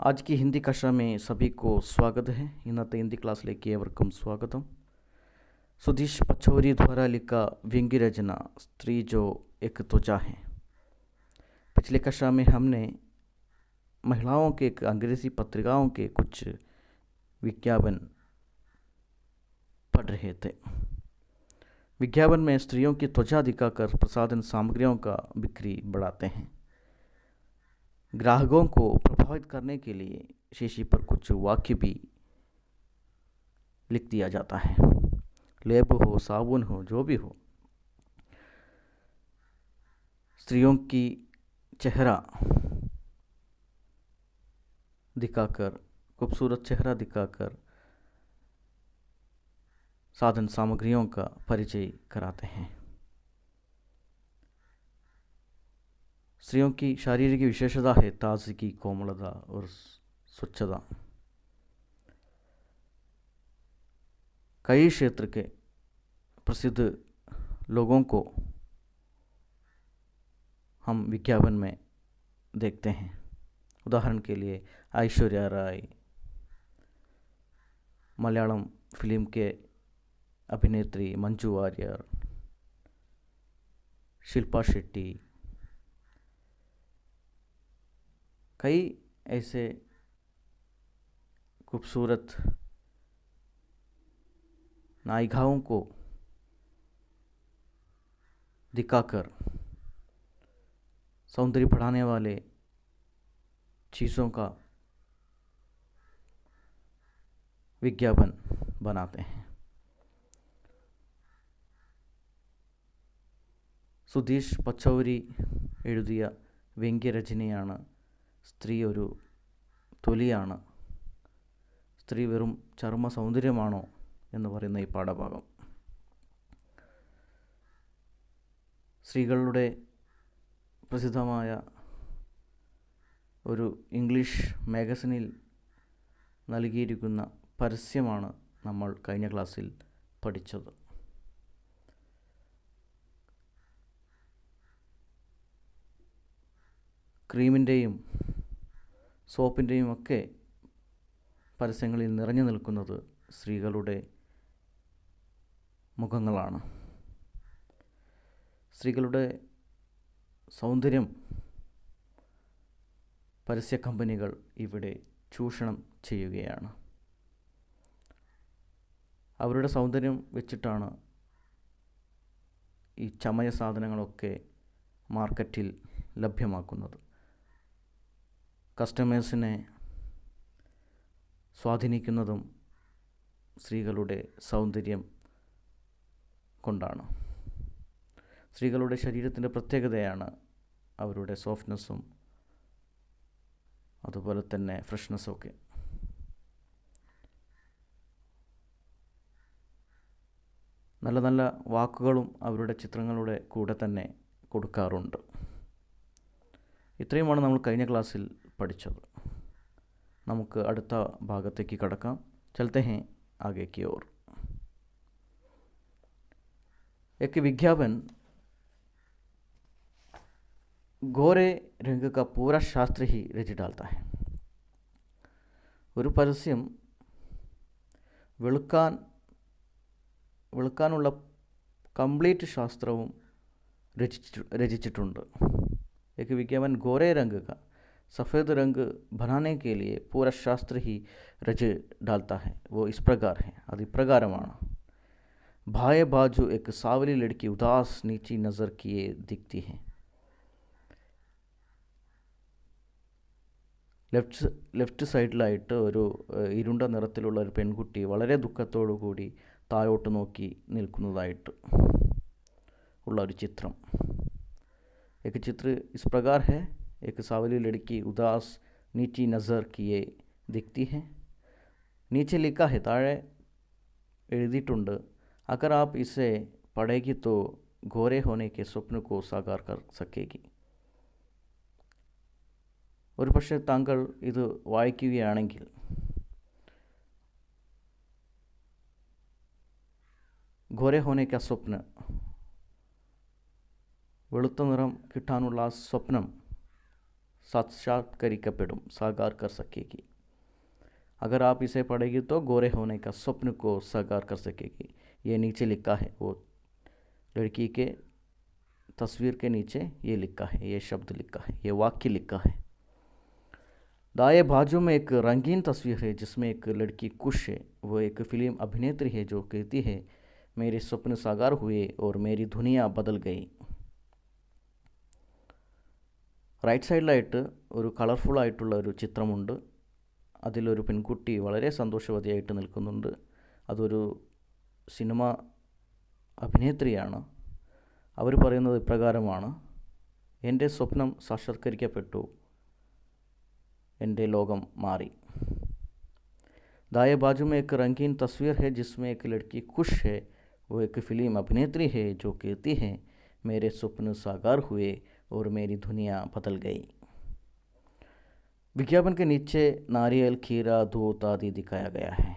आज की हिंदी कक्षा में सभी को स्वागत है। इन्नते हिंदी क्लाസ്സിലേക്ക് ഏവർക്കും സ്വാഗതം. सुधीश पचौरी द्वारा लिखा व्यंग्य रचना स्त्री जो एक त्वचा है. पिछले कक्षा में हमने महिलाओं के अंग्रेजी पत्रिकाओं के कुछ विज्ञापन पढ़ रहे थे. विज्ञापन में स्त्रियों की त्वचा दिखाकर प्रसाधन सामग्रियों का बिक्री बढ़ाते हैं. ग्राहकों को प्रभावित करने के लिए शीशी पर कुछ वाक्य भी लिख दिया जाता है. लेप हो, साबुन हो, जो भी हो, स्त्रियों की चेहरा दिखाकर, खूबसूरत चेहरा दिखाकर साधन सामग्रियों का परिचय कराते हैं. स्त्रियों की शारीरिक विशेषता है ताजगी, कोमलता और स्वच्छता. कई क्षेत्र के प्रसिद्ध लोगों को हम विज्ञापन में देखते हैं. उदाहरण के लिए ऐश्वर्या राय, मलयालम फिल्म के अभिनेत्री मंजू वारियर, शिल्पा शेट्टी, कई ऐसे खूबसूरत नायिकाओं को दिखाकर सौंदर्य बढ़ाने वाले चीज़ों का विज्ञापन बनाते हैं. സുധീഷ് പച്ചൗരി എഴുതിയ വ്യംഗ്യരചനയാണ് സ്ത്രീ ഒരു തൊലിയാണ്, സ്ത്രീ വെറും ചർമ്മ സൗന്ദര്യമാണോ എന്ന് പറയുന്ന ഈ പാഠഭാഗം. സ്ത്രീകളുടെ പ്രസിദ്ധമായ ഒരു ഇംഗ്ലീഷ് മാഗസിനിൽ നൽകിയിരിക്കുന്ന പരസ്യമാണ് നമ്മൾ കഴിഞ്ഞ ക്ലാസ്സിൽ പഠിച്ചത്. ക്രീമിൻ്റെയും സോപ്പിൻ്റെയും ഒക്കെ പരസ്യങ്ങളിൽ നിറഞ്ഞു നിൽക്കുന്നത് സ്ത്രീകളുടെ മുഖങ്ങളാണ്. സ്ത്രീകളുടെ സൗന്ദര്യം പരസ്യ കമ്പനികൾ ഇവിടെ ചൂഷണം ചെയ്യുകയാണ്. അവരുടെ സൗന്ദര്യം വെച്ചിട്ടാണ് ഈ ചമയ സാധനങ്ങളൊക്കെ മാർക്കറ്റിൽ ലഭ്യമാക്കുന്നത്. കസ്റ്റമേഴ്സിനെ സ്വാധീനിക്കുന്നതും സ്ത്രീകളുടെ സൗന്ദര്യം കൊണ്ടാണ്. സ്ത്രീകളുടെ ശരീരത്തിൻ്റെ പ്രത്യേകതയാണ് അവരുടെ സോഫ്റ്റ്നെസ്സും അതുപോലെ തന്നെ ഫ്രഷ്നെസ്സും ഒക്കെ. നല്ല നല്ല വാക്കുകളും അവരുടെ ചിത്രങ്ങളുടെ കൂടെ തന്നെ കൊടുക്കാറുണ്ട്. ഇത്രയുമാണ് നമ്മൾ കഴിഞ്ഞ ക്ലാസ്സിൽ പഠിച്ചത്. നമുക്ക് അടുത്ത ഭാഗത്തേക്ക് കടക്കാം. चलते हैं आगे की ओर. एक विज्ञापन गोरे रंग का पूरा शास्त्र ही रच डालता है. ഒരു പരസ്യം വെളുക്കാനുള്ള കംപ്ലീറ്റ് ശാസ്ത്രവും രചിച്ചിട്ടുണ്ട്. एक विज्ञापन गोरे रंग का सफ़ेद रंग बनाने के लिए पूरा शास्त्र ही रच डालता है. वो इस प्रकार है, अति प्रकारമാണ്. बाएं बाजू एक सावली लड़की उदास नीची नज़र किए दिखती है. ലെഫ്റ്റ് സൈഡിലായിട്ട് ഒരു ഇരുണ്ട നിറത്തിലുള്ള ഒരു പെൺകുട്ടി വളരെ ദുഃഖത്തോടു കൂടി താഴോട്ട് നോക്കി നിൽക്കുന്നതായിട്ട് ഉള്ള ഒരു ചിത്രം. एक चित्र इस प्रकार है. एक सावली लड़की उदास नीची नज़र किए दिखती है. नीचे लिखा है, ताड़े एഴുതിയിട്ടുണ്ട്, अगर आप इसे पढ़ेगी तो गोरे होने के स्वप्न को साकार कर सकेगी. ഒരു പക്ഷേ താങ്കൾ ഇത് വായിക്കുകയാണെങ്കിൽ ഗോരെ ഹോനെ കാ സ്വപ്ന, വെളുത്ത നിറം കിട്ടാനുള്ള ആ സ്വപ്നം साक्षात्करिकപ്പെടും, साकार कर सकेगी। अगर आप इसे पढ़ेगी तो गोरे होने का स्वप्न को साकार कर सकेगी। ये नीचे लिखा है, वो लड़की के तस्वीर के नीचे ये लिखा है, ये शब्द लिखा है, ये वाक्य लिखा है। दाएं बाजू में एक रंगीन तस्वीर है जिसमें एक लड़की खुश है। वो एक फिल्म अभिनेत्री है जो कहती है, मेरे स्वप्न साकार हुए और मेरी दुनिया बदल गई। റൈറ്റ് സൈഡിലായിട്ട് ഒരു കളർഫുൾ ആയിട്ടുള്ള ഒരു ചിത്രമുണ്ട്. അതിലൊരു പെൺകുട്ടി വളരെ സന്തോഷവതിയായിട്ട് നിൽക്കുന്നുണ്ട്. അതൊരു സിനിമ അഭിനേത്രിയാണ്. അവർ പറയുന്നത് ഇപ്രകാരമാണ്, എൻ്റെ സ്വപ്നം സാക്ഷാത്കരിക്കപ്പെട്ടു, എൻ്റെ ലോകം മാറി। दाएं बाजू में एक रंगीन तस्वीर है जिसमें एक लड़की खुश है। वो एक फिल्म अभिनेत्री है जो कहती है, मेरे स्वप्न साकार हुए और मेरी दुनिया बदल गई। विज्ञापन के नीचे नारियल, खीरा, दूध आदि दिखाया गया है।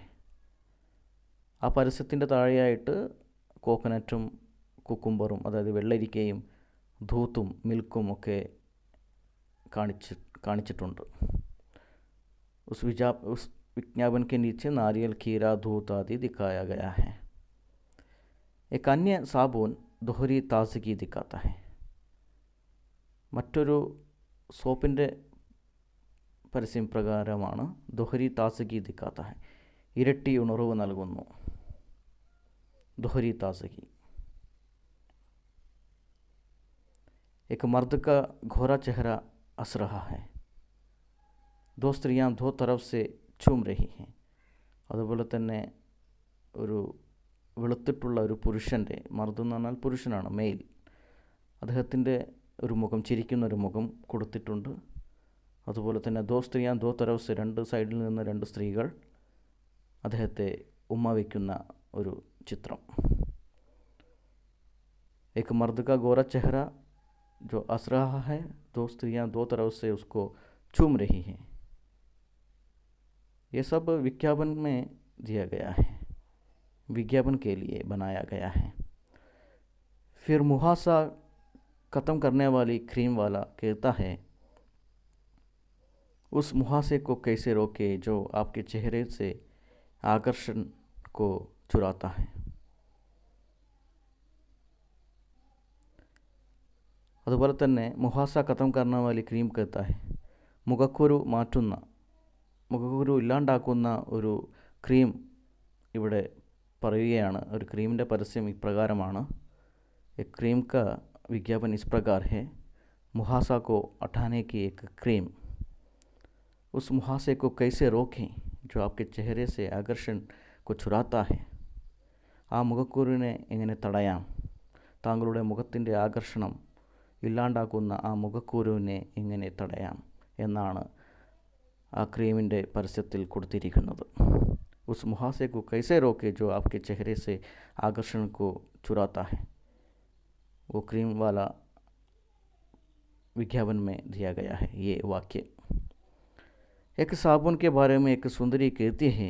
ആ പരസ്യത്തിൻ്റെ താഴെയായിട്ട് കോക്കനറ്റും കുക്കുംബറും, അതായത് വെള്ളരിക്കയും ധൂത്തും മിൽക്കും ഒക്കെ കാണിച്ചിട്ടുണ്ട്। उस विज्ञापन के नीचे नारियल, खीरा, दूध आदि दिखाया गया है। एक अन्य साबुन दोहरी ताजगी दिखाता है। മറ്റൊരു സോപ്പിൻ്റെ പരസ്യം പ്രകാരമാണ് ദോഹരി താസഗി ദിക്കാത്ത ഹൈ, ഇരട്ടി ഉണർവ് നൽകുന്നു। दोहरी ताजगी। एक मर्द का घोरा चेहरा हंस रहा है। दो स्त्रियां दो तरफ से ചൂം രഹി ഹെ। അതുപോലെ തന്നെ ഒരു വെളുത്തിട്ടുള്ള ഒരു പുരുഷൻ്റെ, മർദ് എന്ന് പറഞ്ഞാൽ പുരുഷനാണ്, മെയിൽ, അദ്ദേഹത്തിൻ്റെ ഒരു മുഖം, ചിരിക്കുന്ന ഒരു മുഖം കൊടുത്തിട്ടുണ്ട്. അതുപോലെ തന്നെ ദോ സ്ത്രീയാൻ ദോ തരവ്സ്, രണ്ട് സൈഡിൽ നിന്ന് രണ്ട് സ്ത്രീകൾ അദ്ദേഹത്തെ ഉമ്മ വയ്ക്കുന്ന ഒരു ചിത്രം। एक मर्द का गोरा चेहरा जो हंस रहा है, दो स्त्रियां दो तरफ से उसको चूम रही हैं। ये सब विज्ञापन में दिया गया है, विज्ञापन के लिए बनाया गया है। फिर मुहासा ख़त्म करने वाली क्रीम वाला कहता है, उस मुहासे को कैसे रोके जो आपके चेहरे से आकर्षण को चुराता है। അതുപോലെ തന്നെ മുഹാസ ഖത്തം കർണ വാലി ക്രീം कहता है, മുഖക്കുരു മാറ്റുന്ന, മുഖക്കുരു ഇല്ലാണ്ടാക്കുന്ന ഒരു ക്രീം ഇവിടെ പറയുകയാണ്। ഒരു ക്രീമിൻ്റെ പരസ്യം ഇപ്രകാരമാണ്, एक क्रीम का विज्ञापन इस प्रकार है, मुहासा को हटाने की एक क्रीम, उस मुहासे को कैसे रोकें जो आपके चेहरे से आकर्षण को चुराता है। ആ മുഖക്കുരുവിനെ എങ്ങനെ തടയാം, താങ്കളുടെ മുഖത്തിൻ്റെ ആകർഷണം ഇല്ലാണ്ടാക്കുന്ന ആ മുഖക്കുരുവിനെ എങ്ങനെ തടയാം എന്നാണ് ആ ക്രീമിൻ്റെ പരസ്യത്തിൽ കൊടുത്തിരിക്കുന്നത്। ഉസ് മുഹാസെ കോ കൈസെ റോക്കെ ജോ ആപ്കെ ചെഹരെ സെ ആകർഷൺ കോ ചുരാത്ത ഹെ, वो क्रीम वाला विज्ञापन में दिया गया है ये वाक्य। एक साबुन के बारे में एक सुंदरी कहती है,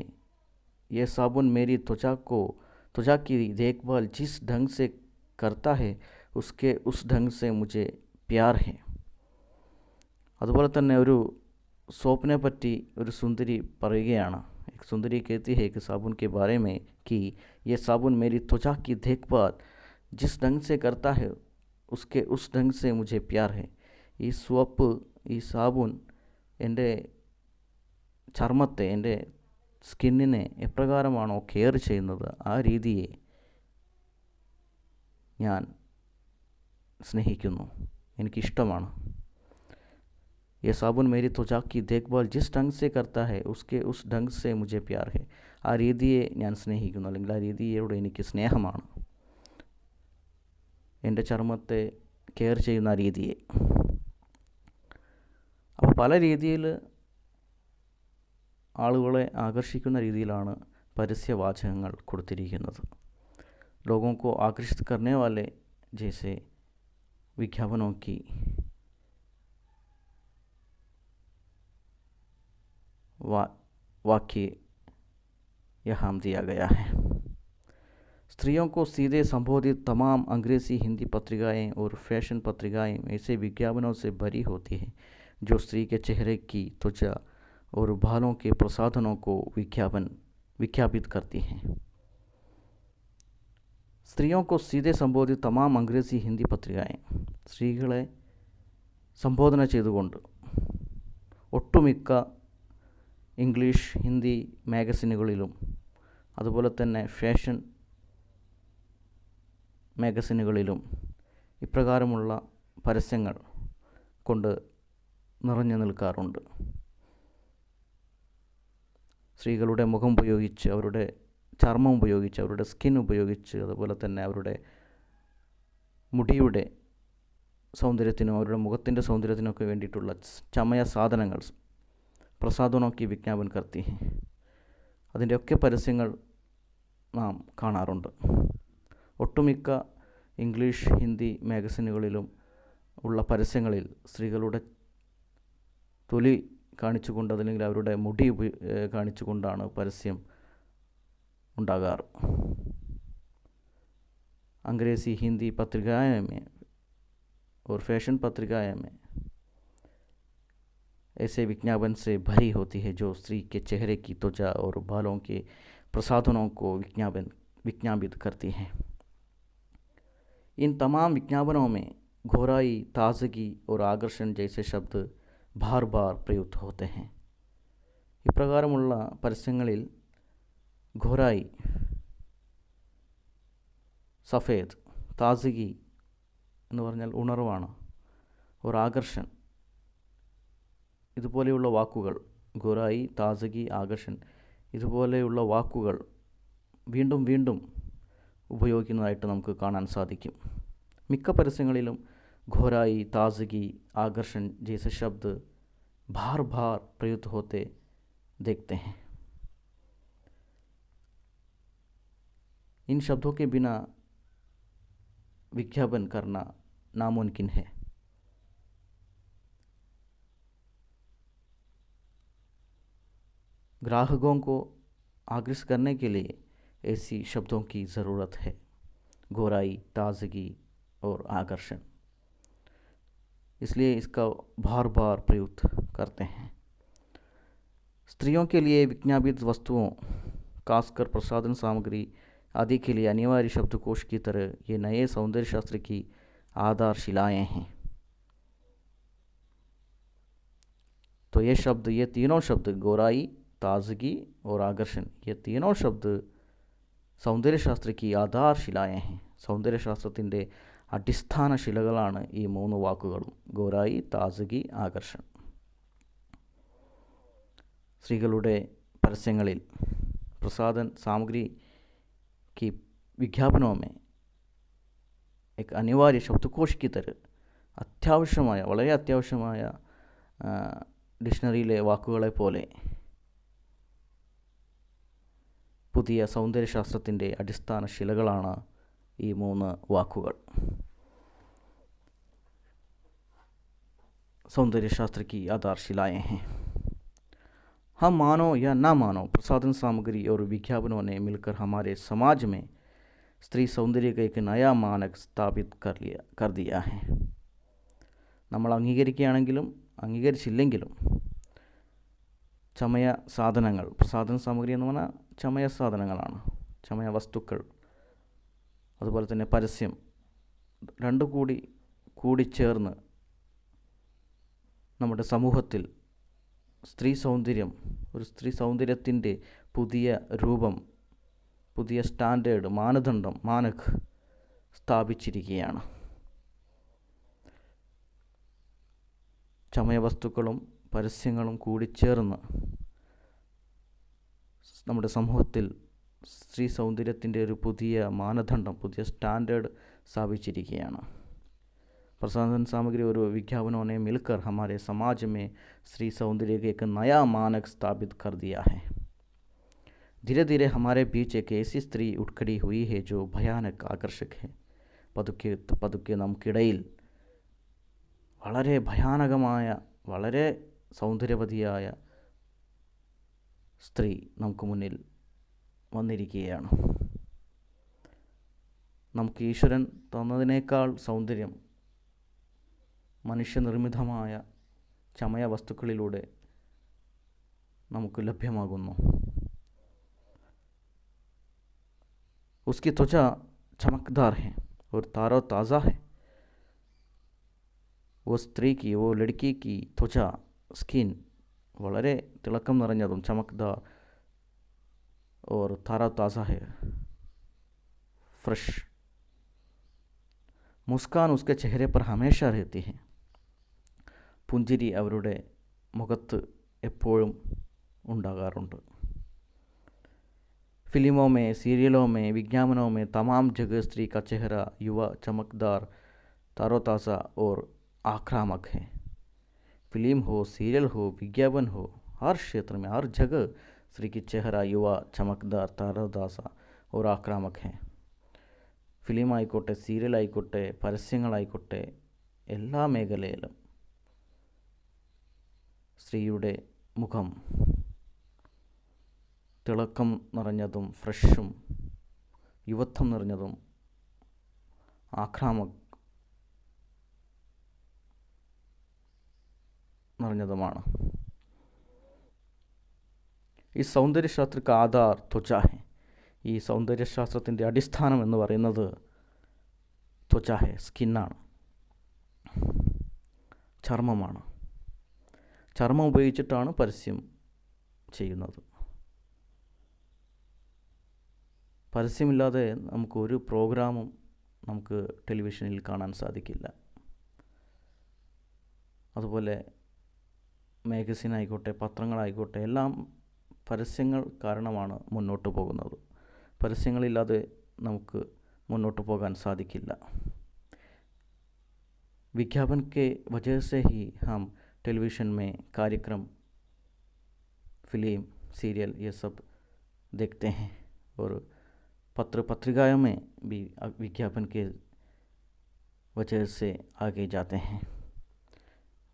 यह साबुन मेरी त्वचा की देखभाल जिस ढंग से करता है उसके उस ढंग से मुझे प्यार है। അതുപോലെ തന്നെ ഒരു സോപ്പിനെ പറ്റി ഒരു സുന്ദരി പറയുകയാണ്। एक सुंदरी कहती है कि साबुन के बारे में कि यह साबुन मेरी त्वचा की देखभाल जिस ढंग से करता है उसके उस ढंग से मुझे प्यार है। ഈ സോപ്പ്, ഈ സാബുൻ എൻ്റെ ചർമ്മത്തെ, എൻ്റെ സ്കിന്നിനെ എപ്രകാരമാണോ കെയർ ചെയ്യുന്നത് ആ രീതിയെ ഞാൻ സ്നേഹിക്കുന്നു, എനിക്കിഷ്ടമാണ്। ये साबुन मेरी त्वचा की देखभाल जिस ढंग से करता है उसके उस ढंग से मुझे प्यार है। ആ രീതിയെ ഞാൻ സ്നേഹിക്കുന്നു, അല്ലെങ്കിൽ ആ രീതിയോട് എനിക്ക് സ്നേഹമാണ്, എൻ്റെ ചർമ്മത്തെ കെയർ ചെയ്യുന്ന ആ രീതിയെ। അപ്പോൾ പല രീതിയിൽ ആളുകളെ ആകർഷിക്കുന്ന രീതിയിലാണ് പരസ്യവാചകങ്ങൾ കൊടുത്തിരിക്കുന്നത്। लोगों को आकर्षित करने वाले जैसे विज्ञापनों की वाक्य यहाँ दिया गया है। स्त्रियों को सीधे संबोधित तमाम अंग्रेज़ी, हिंदी पत्रिकाएं और फैशन पत्रिकाएं ऐसे विज्ञापनों से भरी होती हैं जो स्त्री के चेहरे की त्वचा और बालों के प्रसाधनों को विज्ञापित करती हैं। സ്ത്രീയോं को सीधे संबोधित तमाम अंग्रेजी हिंदी പത്രികയെ സ്ത്രീകളെ സംബോധന ചെയ്തുകൊണ്ട് ഒട്ടുമിക്ക ഇംഗ്ലീഷ് ഹിന്ദി മാഗസിനുകളിലും അതുപോലെ തന്നെ ഫാഷൻ മാഗസിനുകളിലും ഇപ്രകാരമുള്ള പരസ്യങ്ങൾ കൊണ്ട് നിറഞ്ഞു നിൽക്കാറുണ്ട്. സ്ത്രീകളുടെ മുഖം ഉപയോഗിച്ച്, അവരുടെ ചർമ്മം ഉപയോഗിച്ച്, അവരുടെ സ്കിൻ ഉപയോഗിച്ച്, അതുപോലെ തന്നെ അവരുടെ മുടിയുടെ സൗന്ദര്യത്തിനും അവരുടെ മുഖത്തിൻ്റെ സൗന്ദര്യത്തിനൊക്കെ വേണ്ടിയിട്ടുള്ള ചമയ സാധനങ്ങൾ പ്രസാധനോക്കി വിജ്ഞാപൻ കർത്തി അതിൻ്റെയൊക്കെ പരസ്യങ്ങൾ നാം കാണാറുണ്ട്. ഒട്ടുമിക്ക ഇംഗ്ലീഷ് ഹിന്ദി മാഗസിനുകളിലും ഉള്ള പരസ്യങ്ങളിൽ സ്ത്രീകളുടെ തൊലി കാണിച്ചുകൊണ്ട് അല്ലെങ്കിൽ അവരുടെ മുടി കാണിച്ചുകൊണ്ടാണ് പരസ്യം ഉണ്ടാകാറ്. अंग्रेज़ी हिंदी पत्रिकाएं में और फैशन पत्रिकाएं में ऐसे विज्ञापन से भरी होती है जो स्त्री के चेहरे की त्वचा और बालों के प्रसाधनों को विज्ञापित करती हैं. इन तमाम विज्ञापनों में घोराई, ताजगी और आकर्षण जैसे शब्द बार बार प्रयुक्त होते हैं. ഇപ്രകാരമുള്ള പരസ്യങ്ങളിൽ ഘോരായി, സഫേദ്, താസിഗി എന്ന് പറഞ്ഞാൽ ഉണർവാണ്, ഒരു ആകർഷൻ, ഇതുപോലെയുള്ള വാക്കുകൾ, ഘോരായി, താസിഗി, ആകർഷൻ, ഇതുപോലെയുള്ള വാക്കുകൾ വീണ്ടും വീണ്ടും ഉപയോഗിക്കുന്നതായിട്ട് നമുക്ക് കാണാൻ സാധിക്കും. മിക്ക പരസ്യങ്ങളിലും ഘോരായി, താസിഗി, आकर्षण जैसे शब्द बार बार प्रयुक्त होते देखते हैं. इन शब्दों के बिना विज्ञापन करना नामुमकिन है. ग्राहकों को आकर्षित करने के लिए ऐसी शब्दों की ज़रूरत है. घोराई, ताजगी और आकर्षण, इसलिए इसका बार बार प्रयुक्त करते हैं. स्त्रियों के लिए विज्ञापित वस्तुओं, खासकर प्रसाधन सामग्री आदि के लिए अनिवार्य शब्दकोश की तरह ये नए सौंदर्य शास्त्र की आधारशिलाएं हैं. तो ये तीनों शब्द गोराई, ताजगी और आकर्षण, ये तीनों शब्द സൗന്ദര്യ ശാസ്ത്ര की ആധാർശിലായേ हैं. സൗന്ദര്യശാസ്ത്രത്തിൻ്റെ അടിസ്ഥാന ശിലകളാണ് ഈ മൂന്ന് വാക്കുകളും, ഗോരായി, താസഗി, ആകർഷൺ. സ്ത്രീകളുടെ പരസ്യങ്ങളിൽ പ്രസാധൻ സാമഗ്രി की विज्ञापनों में एक अनिवार्य शब्दकोश की तरह അത്യാവശ്യമായ, വളരെ അത്യാവശ്യമായ ഡിക്ഷണറിയിലെ വാക്കുകളെ പോലെ പുതിയ സൗന്ദര്യശാസ്ത്രത്തിൻ്റെ അടിസ്ഥാന ശിലകളാണ് ഈ മൂന്ന് വാക്കുകൾ. सौंदर्यशास्त्र की आधारशिलाएं हैं. हम मानो या ना मानो, प्रसाधन सामग्री और विज्ञापनों ने मिलकर हमारे समाज में स्त्री सौंदर्य का एक नया मानक स्थापित कर दिया है. നമ്മൾ അംഗീകരിക്കുകയാണെങ്കിലും അംഗീകരിച്ചില്ലെങ്കിലും ചമയ സാധനങ്ങൾ, പ്രസാധന സാമഗ്രി എന്ന് പറഞ്ഞാൽ ചമയ സാധനങ്ങളാണ്, ചമയ വസ്തുക്കൾ, അതുപോലെ തന്നെ പരസ്യം, രണ്ടു കൂടിച്ചേർന്ന് നമ്മുടെ സമൂഹത്തിൽ സ്ത്രീ സൗന്ദര്യത്തിൻ്റെ പുതിയ രൂപം, പുതിയ സ്റ്റാൻഡേർഡ്, മാനദണ്ഡം, മാനക് സ്ഥാപിച്ചിരിക്കുകയാണ്. ചമയവസ്തുക്കളും പരസ്യങ്ങളും കൂടിച്ചേർന്ന് നമ്മുടെ സമൂഹത്തിൽ സ്ത്രീ സൗന്ദര്യത്തിൻ്റെ ഒരു പുതിയ മാനദണ്ഡം, പുതിയ സ്റ്റാൻഡേർഡ് സ്ഥാപിച്ചിരിക്കുകയാണ്. प्रसाधन सामग्री और विज्ञापनों ने मिलकर हमारे समाज में स्त्री सौंदर्य का एक नया मानक स्थापित कर दिया है. धीरे धीरे हमारे बीच एक ऐसी स्त्री उठ खड़ी हुई है जो भयानक आकर्षक है. പതുക്കെ നമുക്കിടയിൽ വളരെ ഭയാനകമായ, വളരെ സൗന്ദര്യവതിയായ സ്ത്രീ നമുക്ക് മുന്നിൽ വന്നിരിക്കുകയാണ്. നമുക്ക് ഈശ്വരൻ തന്നതിനേക്കാൾ സൗന്ദര്യം മനുഷ്യനിർമ്മിതമായ ചമയ വസ്തുക്കളിലൂടെ നമുക്ക് ലഭ്യമാകുന്നു. उसकी त्वचा चमकदार है और तारो ताज़ा है. वो स्त्री की, वो लड़की की त्वचा, स्किन വളരെ തിളക്കം നിറഞ്ഞതും ചമക്ദാർ और तारा ताज़ा है, फ्रेश. मुस्कान उसके चेहरे पर हमेशा रहती है. പുഞ്ചിരി അവരുടെ മുഖത്ത് എപ്പോഴും ഉണ്ടാകാറുണ്ട്. फिल्मों में, सीरियलों में, विज्ञापनों में तमाम जगह स्त्री का चेहरा युवा, चमकदार, तरोताज़ा और आक्रामक है. फिल्म हो, सीरियल हो, विज्ञापन हो, हर क्षेत्र में, हर जगह स्त्री की चेहरा युवा, चमकदार, तरोताज़ा और आक्रामक है. ഫിലിം ആയിക്കോട്ടെ, സീരിയൽ ആയിക്കോട്ടെ, പരസ്യങ്ങളായിക്കോട്ടെ, എല്ലാ മേഖലയിലും സ്ത്രീയുടെ മുഖം തിളക്കം നിറഞ്ഞതും ഫ്രഷും യുവത്വം നിറഞ്ഞതും നിറഞ്ഞതുമാണ്. ഈ സൗന്ദര്യശാസ്ത്രക്ക് ആധാർ ത്വച ഹെ. ഈ സൗന്ദര്യശാസ്ത്രത്തിൻ്റെ അടിസ്ഥാനം എന്ന് പറയുന്നത് ത്വച ഹെ, സ്കിന്നാണ്, ചർമ്മമാണ്. ചർമ്മം ഉപയോഗിച്ചിട്ടാണ് പരസ്യം ചെയ്യുന്നത്. പരസ്യമില്ലാതെ നമുക്ക് ഒരു പ്രോഗ്രാമും നമുക്ക് ടെലിവിഷനിൽ കാണാൻ സാധിക്കില്ല. അതുപോലെ മാഗസിൻ ആയിക്കോട്ടെ, പത്രങ്ങളായിക്കോട്ടെ, എല്ലാം പരസ്യങ്ങൾ കാരണമാണ് മുന്നോട്ട് പോകുന്നത്. പരസ്യങ്ങളില്ലാതെ നമുക്ക് മുന്നോട്ട് പോകാൻ സാധിക്കില്ല. विज्ञापन के वजह से ही हम टेलीविज़न में कार्यक्रम, फिल्म, सीरियल ये सब देखते हैं और पत्र पत्रिकाओं में भी विज्ञापन के वजह से आगे जाते हैं.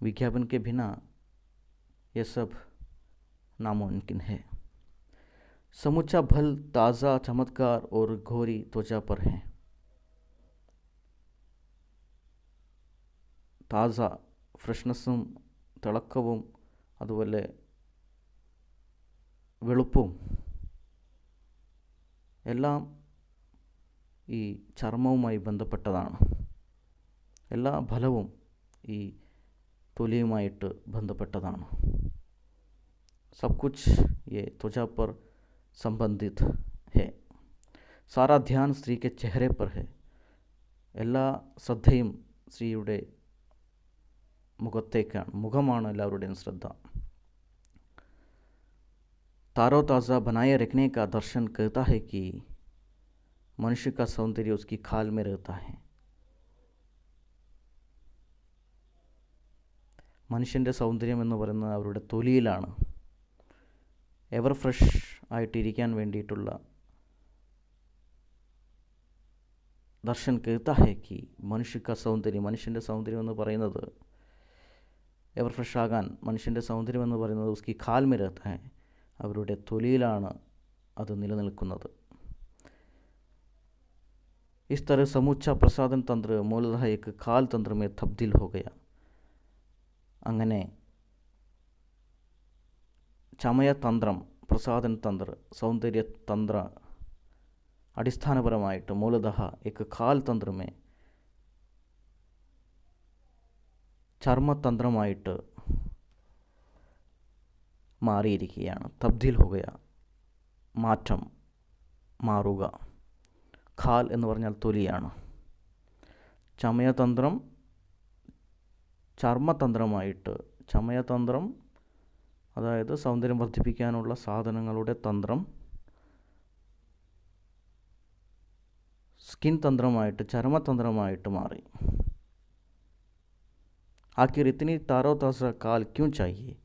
विज्ञापन के बिना ये सब नामुमकिन है. समूचा बल ताज़ा, चमत्कार और गोरी त्वचा पर है. താസ, ഫ്രഷ്നെസ്സും തിളക്കവും അതുപോലെ വെളുപ്പും എല്ലാം ഈ ചർമ്മവുമായി ബന്ധപ്പെട്ടതാണ്. എല്ലാ ഫലവും ഈ തൊലിയുമായിട്ട് ബന്ധപ്പെട്ടതാണ്. सब कुछ ये त्वचा पर संबंधित है. सारा ध्यान स्त्री के चेहरे पर है. എല്ലാ ശ്രദ്ധയും സ്ത്രീയുടെ മുഖത്തേക്കാണ്. മുഖമാണ് എല്ലാവരുടെയും ശ്രദ്ധ. तारो ताज़ा बनाए रखने का दर्शन कहता है कि मनुष्य का सौंदर्य उसकी खाल में रहता है. മനുഷ്യൻ്റെ സൗന്ദര്യം എന്ന് പറയുന്നത് അവരുടെ തൊലിയിലാണ്. എവർ ഫ്രഷ് ആയിട്ടിരിക്കാൻ വേണ്ടിയിട്ടുള്ള ദർശൻ कहता है कि മനുഷ്യ का സൗന്ദര്യം, മനുഷ്യൻ്റെ സൗന്ദര്യം എന്ന് പറയുന്നത്, എവർ ഫ്രഷ് ആകാൻ മനുഷ്യൻ്റെ സൗന്ദര്യം എന്ന് പറയുന്നത് ഉസ്കി ഖാൽ മേ രഹ്താ ഹൈ, അവരുടെ തൊലിയിലാണ് അത് നിലനിൽക്കുന്നത്. इस तरह समूचा प्रसाधन तंत्र मूलतः एक खाल तंत्र में तब्दील हो गया. അങ്ങനെ ചമയതന്ത്രം, പ്രസാധൻ തന്ത്ര, സൗന്ദര്യതന്ത്ര അടിസ്ഥാനപരമായിട്ട് മൂലതഃ एक खाल तंत्र में ചർമ്മതന്ത്രമായിട്ട് മാറിയിരിക്കുകയാണ്. തബ്ദീൽ ഹോ ഗയ, മാറ്റം, മാറുക. ഖാൽ എന്ന് പറഞ്ഞാൽ തൊലിയാണ്. ചമയതന്ത്രം ചർമ്മതന്ത്രമായിട്ട്, ചമയതന്ത്രം അതായത് സൗന്ദര്യം വർദ്ധിപ്പിക്കാനുള്ള സാധനങ്ങളുടെ തന്ത്രം, സ്കിൻ തന്ത്രമായിട്ട്, ചർമ്മതന്ത്രമായിട്ട് മാറി. ആഖിർ ഇത്തിനി താരോ താസ കാൽ ക്യൂ ചാഹിയെ.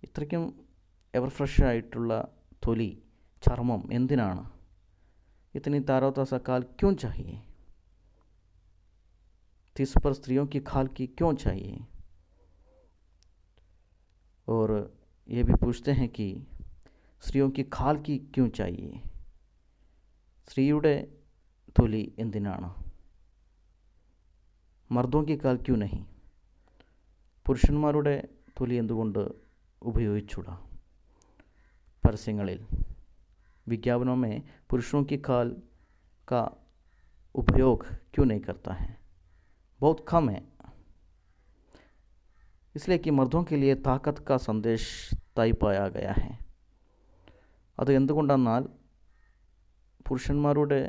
ഇത്രയ്ക്കും എവർ ഫ്രഷ് ആയിട്ടുള്ള തൊലി, ചർമ്മം എന്തിനാണ്? ഇത്തിനി താരോ താസ കാൽ ക്യൂ ചാഹിയെ. तिस पर स्त्रियों की खाल की क्यों चाहिए? और ये भी पूछते हैं कि स्त्रियों की खाल की क्यों चाहिए? സ്ത്രീയുടെ തൊലി എന്തിനാണ്? മർദോं की खाल क्यों नहीं? പുരുഷന്മാരുടെ തൊലി എന്തുകൊണ്ട് ഉപയോഗിച്ചൂടാ? പരസ്യങ്ങളിൽ विज्ञापनों में पुरुषों की खाल का उपयोग क्यों नहीं करता है? बहुत कम है, इसलिए कि मर्दों के लिए ताकत का संदेश तय पाया गया है. അത് എന്തുകൊണ്ടെന്നാൽ പുരുഷന്മാരുടെ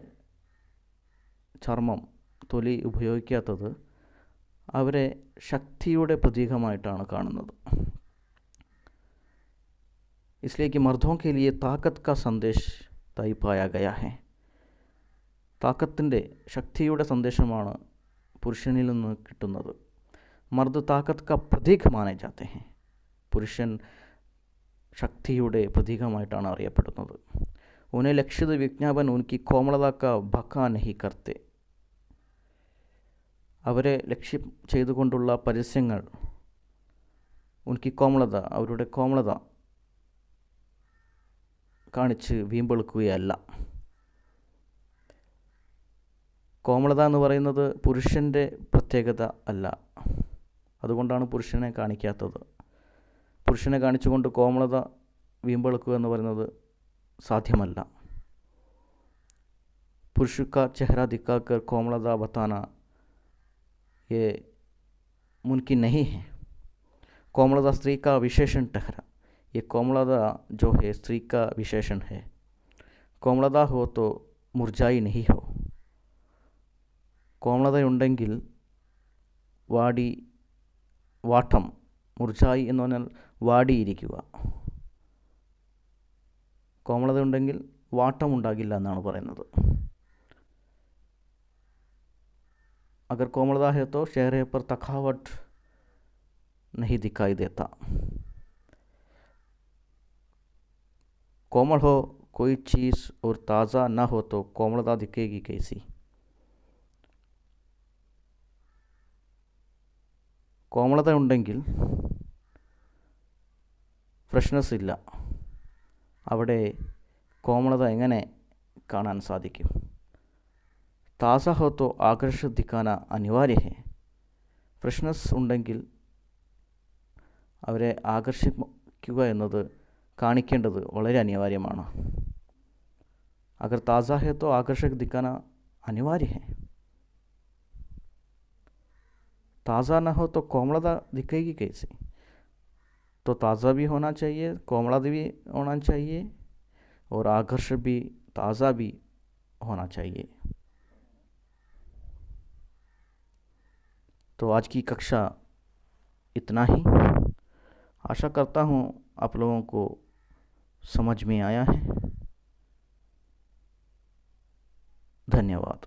ചർമ്മം തൊലി ഉപയോഗിക്കാത്തത് അവരെ ശക്തിയുടെ പ്രതീകമായിട്ടാണ് കാണുന്നത്. इसलिए कि मर्दों के लिए ताकत का संदेश तय पाया गया है. താക്കത്തിൻ്റെ ശക്തിയുടെ സന്ദേശമാണ് പുരുഷനിൽ നിന്ന് കിട്ടുന്നത്. മർദ് താക്കത്ത് കാ പ്രതീക് മാനെ ജാത്തെ ഹെ. പുരുഷൻ ശക്തിയുടെ പ്രതീകമായിട്ടാണ് അറിയപ്പെടുന്നത്. ഉന്നെ ലക്ഷിത വിജ്ഞാപൻ ഉൻകി കോമളത കാ ഭക്ക നഹി കർത്തെ. അവരെ ലക്ഷ്യം ചെയ്തുകൊണ്ടുള്ള പരസ്യങ്ങൾ ഉൻകി കോമളത, അവരുടെ കോമളത കാണിച്ച് വീമ്പെളുക്കുകയല്ല. കോമളത എന്ന് പറയുന്നത് പുരുഷൻ്റെ പ്രത്യേകത അല്ല. അതുകൊണ്ടാണ് പുരുഷനെ കാണിക്കാത്തത്. പുരുഷനെ കാണിച്ചുകൊണ്ട് കോമളത വീമ്പെളുക്കുക എന്ന് പറയുന്നത് സാധ്യമല്ല. पुरुष का चेहरा दिखाकर कोमलता बताना ये मुमकिन नहीं है. कोमलता स्त्री का विशेषण ठहरा. ये कोमलता जो है स्त्री का विशेषण है. कोमलता हो तो मुरझाई नहीं हो. കോമളതയുണ്ടെങ്കിൽ വാട്ടം, മുർജായി എന്ന് പറഞ്ഞാൽ വാടിയിരിക്കുക. കോമളതയുണ്ടെങ്കിൽ വാട്ടം ഉണ്ടാകില്ല എന്നാണ് പറയുന്നത്. अगर कोमलता है तो चेहरे पर तखावट नहीं दिखाई देता. कोमल हो कोई चीज़ और ताज़ा ना हो तो कोमलता दिखेगी कैसी? കോമളത ഉണ്ടെങ്കിൽ ഫ്രഷ്നെസ് ഇല്ല. അവിടെ കോമളത എങ്ങനെ കാണാൻ സാധിക്കും? താസ ഹോ തോ ആകർഷ ദിഖാന അനിവാര്യ ഹെ. ഫ്രഷ്നെസ് ഉണ്ടെങ്കിൽ അവരെ ആകർഷിക്കുക എന്നത് കാണിക്കേണ്ടത് വളരെ അനിവാര്യമാണ്. അഗർ താസ ഹെ തോ ആകർഷക് ദിഖാന അനിവാര്യ ഹെ. ताज़ा ना हो तो कोमलता दिखेगी कैसे? तो ताज़ा भी होना चाहिए, कोमलता भी होना चाहिए और आकर्षक भी, ताज़ा भी होना चाहिए. तो आज की कक्षा इतना ही. आशा करता हूँ आप लोगों को समझ में आया है. धन्यवाद.